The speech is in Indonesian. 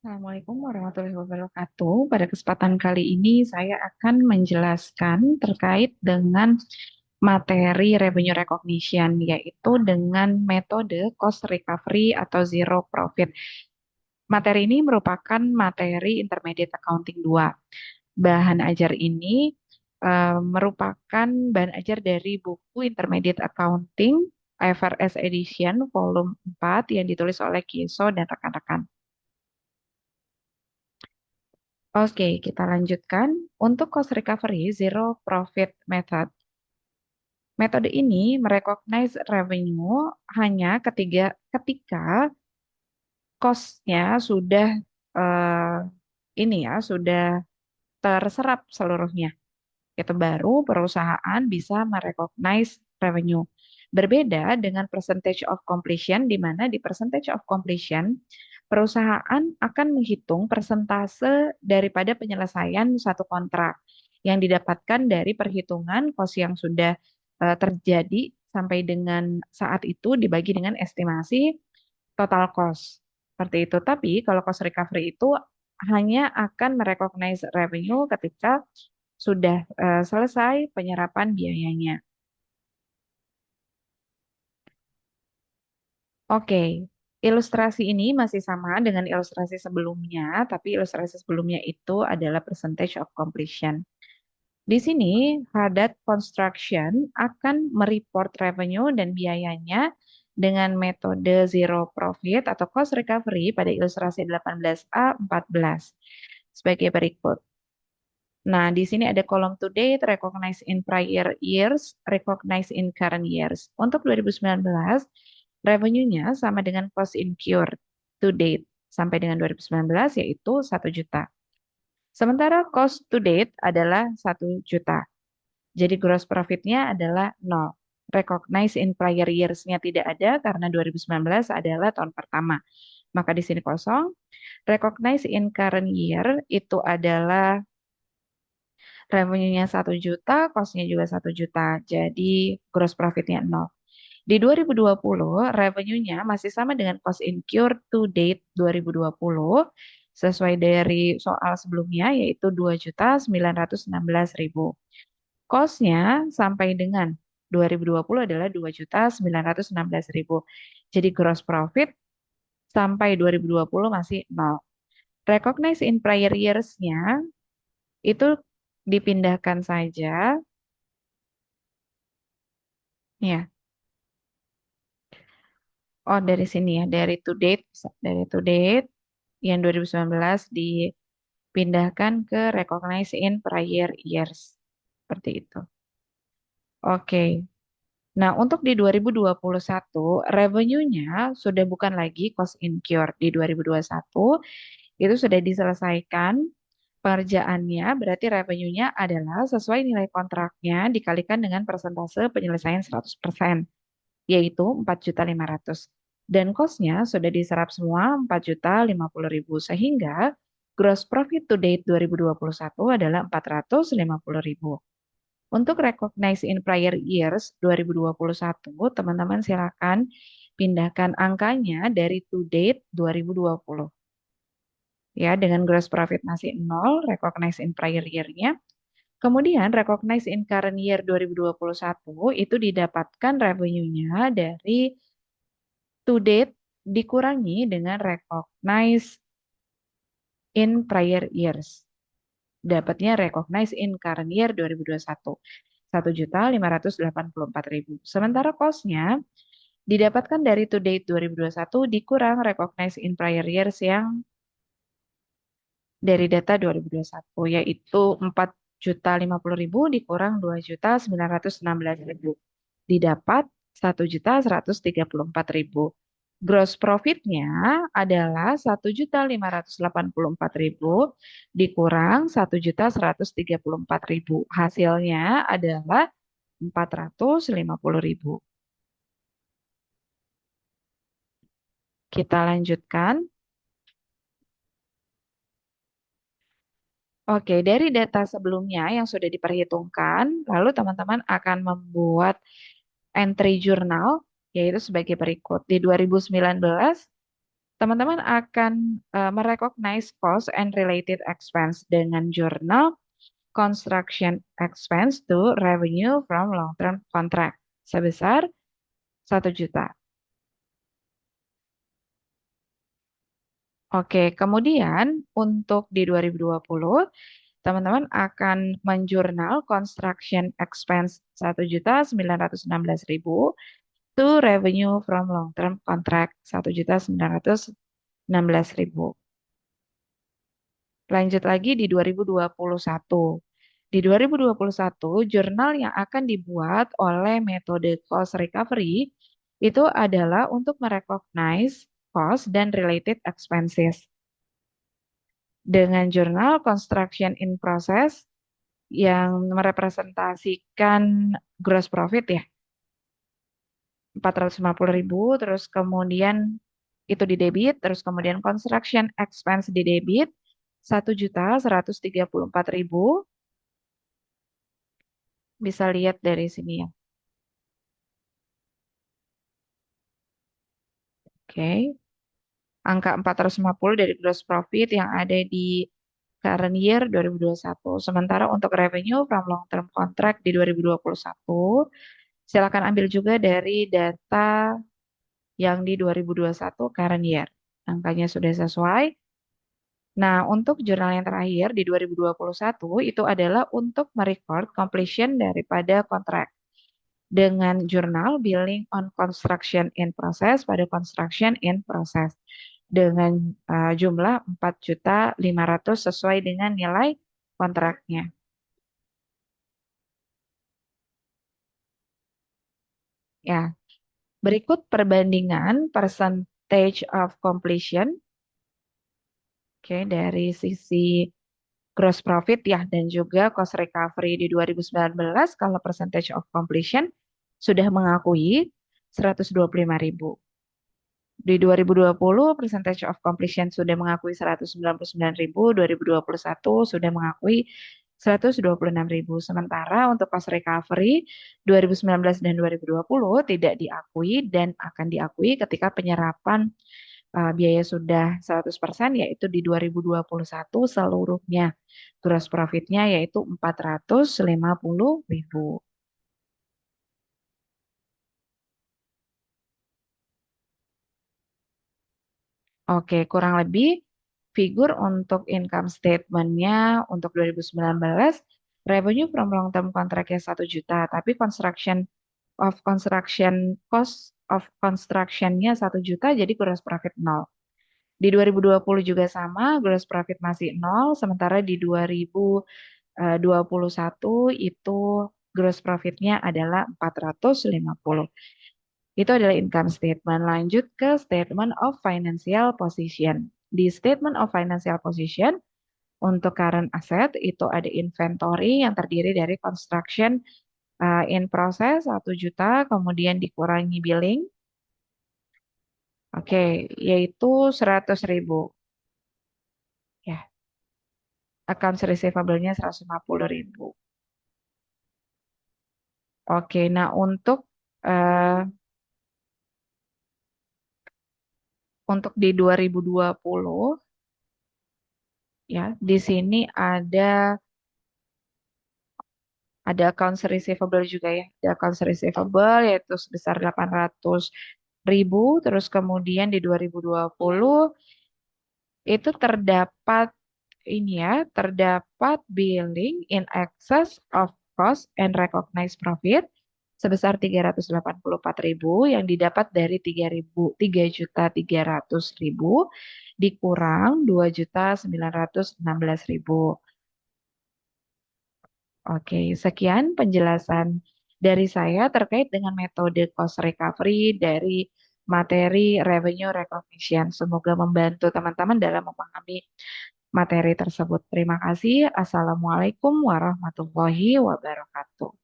Assalamualaikum warahmatullahi wabarakatuh. Pada kesempatan kali ini saya akan menjelaskan terkait dengan materi revenue recognition, yaitu dengan metode cost recovery atau zero profit. Materi ini merupakan materi intermediate accounting 2. Bahan ajar ini merupakan bahan ajar dari buku Intermediate Accounting IFRS Edition Volume 4 yang ditulis oleh Kiso dan rekan-rekan. Oke, kita lanjutkan. Untuk cost recovery zero profit method. Metode ini merecognize revenue hanya ketika cost-nya sudah eh, sudah terserap seluruhnya. Itu baru perusahaan bisa merecognize revenue. Berbeda dengan percentage of completion, di mana di percentage of completion, perusahaan akan menghitung persentase daripada penyelesaian satu kontrak yang didapatkan dari perhitungan cost yang sudah terjadi sampai dengan saat itu dibagi dengan estimasi total cost. Seperti itu. Tapi kalau cost recovery itu hanya akan merecognize revenue ketika sudah selesai penyerapan biayanya. Oke, ilustrasi ini masih sama dengan ilustrasi sebelumnya, tapi ilustrasi sebelumnya itu adalah percentage of completion. Di sini, Hadad Construction akan mereport revenue dan biayanya dengan metode zero profit atau cost recovery pada ilustrasi 18A 14 sebagai berikut. Nah, di sini ada kolom to date, recognize in prior years, recognize in current years. Untuk 2019, revenue-nya sama dengan cost incurred to date sampai dengan 2019 yaitu 1 juta. Sementara cost to date adalah 1 juta. Jadi gross profit-nya adalah 0. Recognize in prior years-nya tidak ada karena 2019 adalah tahun pertama. Maka di sini kosong. Recognize in current year itu adalah revenue-nya 1 juta, cost-nya juga 1 juta. Jadi gross profit-nya 0. Di 2020, revenue-nya masih sama dengan cost incurred to date 2020, sesuai dari soal sebelumnya, yaitu 2.916.000. Cost-nya sampai dengan 2020 adalah 2.916.000. Jadi gross profit sampai 2020 masih 0. Recognize in prior years-nya itu dipindahkan saja. Ya, oh dari sini ya, dari to date, dari to date yang 2019 dipindahkan ke recognize in prior years. Seperti itu. Oke. Nah, untuk di 2021, revenue-nya sudah bukan lagi cost incurred. Di 2021, itu sudah diselesaikan pengerjaannya, berarti revenue-nya adalah sesuai nilai kontraknya dikalikan dengan persentase penyelesaian 100%, yaitu 4.500.000. Dan cost-nya sudah diserap semua 4.050.000, sehingga gross profit to date 2021 adalah 450.000. Untuk recognize in prior years 2021, teman-teman silakan pindahkan angkanya dari to date 2020. Ya, dengan gross profit masih 0, recognize in prior year-nya. Kemudian recognize in current year 2021 itu didapatkan revenue-nya dari to date dikurangi dengan recognize in prior years. Dapatnya recognize in current year 2021. 1.584.000. Sementara cost-nya didapatkan dari to date 2021 dikurang recognize in prior years yang dari data 2021, yaitu 4.050.000 dikurang 2.916.000. Didapat 1.134.000. Gross profit-nya adalah 1.584.000 dikurang 1.134.000. Hasilnya adalah 450.000. Kita lanjutkan. Oke, dari data sebelumnya yang sudah diperhitungkan, lalu teman-teman akan membuat entry jurnal, yaitu sebagai berikut. Di 2019, Teman-teman akan merecognize cost and related expense dengan jurnal construction expense to revenue from long-term contract sebesar 1 juta. Oke, kemudian untuk di 2020, teman-teman akan menjurnal construction expense 1.916.000 to revenue from long-term contract 1.916.000. Lanjut lagi di 2021. Di 2021, jurnal yang akan dibuat oleh metode cost recovery itu adalah untuk merecognize cost dan related expenses. Dengan jurnal construction in process yang merepresentasikan gross profit ya, 450.000, terus kemudian itu di debit, terus kemudian construction expense di debit, 1.134.000. Bisa lihat dari sini ya. Oke. Angka 450 dari gross profit yang ada di current year 2021. Sementara untuk revenue from long term contract di 2021, silakan ambil juga dari data yang di 2021 current year. Angkanya sudah sesuai. Nah, untuk jurnal yang terakhir di 2021 itu adalah untuk merecord completion daripada kontrak dengan jurnal billing on construction in process pada construction in process dengan jumlah 4.500.000 sesuai dengan nilai kontraknya. Ya, berikut perbandingan percentage of completion, oke, dari sisi gross profit ya dan juga cost recovery di 2019 kalau percentage of completion sudah mengakui 125.000. Di 2020 percentage of completion sudah mengakui 199.000, 2021 sudah mengakui 126.000. Sementara untuk cost recovery 2019 dan 2020 tidak diakui dan akan diakui ketika penyerapan biaya sudah 100% yaitu di 2021 seluruhnya. Gross profitnya yaitu 450.000. Oke, kurang lebih figur untuk income statement-nya untuk 2019, revenue from long term contract-nya 1 juta, tapi cost of construction-nya 1 juta, jadi gross profit 0. Di 2020 juga sama, gross profit masih 0, sementara di 2021 itu gross profit-nya adalah 450. Itu adalah income statement. Lanjut ke statement of financial position. Di statement of financial position, untuk current asset itu ada inventory yang terdiri dari construction in process 1 juta, kemudian dikurangi billing, oke, yaitu 100.000. Ya, accounts receivable-nya 150.000. Oke, nah eh, untuk di 2020 ya, di sini ada accounts receivable juga ya. Ada accounts receivable yaitu sebesar 800.000. Terus kemudian di 2020 itu terdapat ini ya, terdapat billing in excess of cost and recognized profit sebesar 384.000 yang didapat dari 3.300.000 dikurang 2.916.000. Oke, sekian penjelasan dari saya terkait dengan metode cost recovery dari materi revenue recognition. Semoga membantu teman-teman dalam memahami materi tersebut. Terima kasih. Assalamualaikum warahmatullahi wabarakatuh.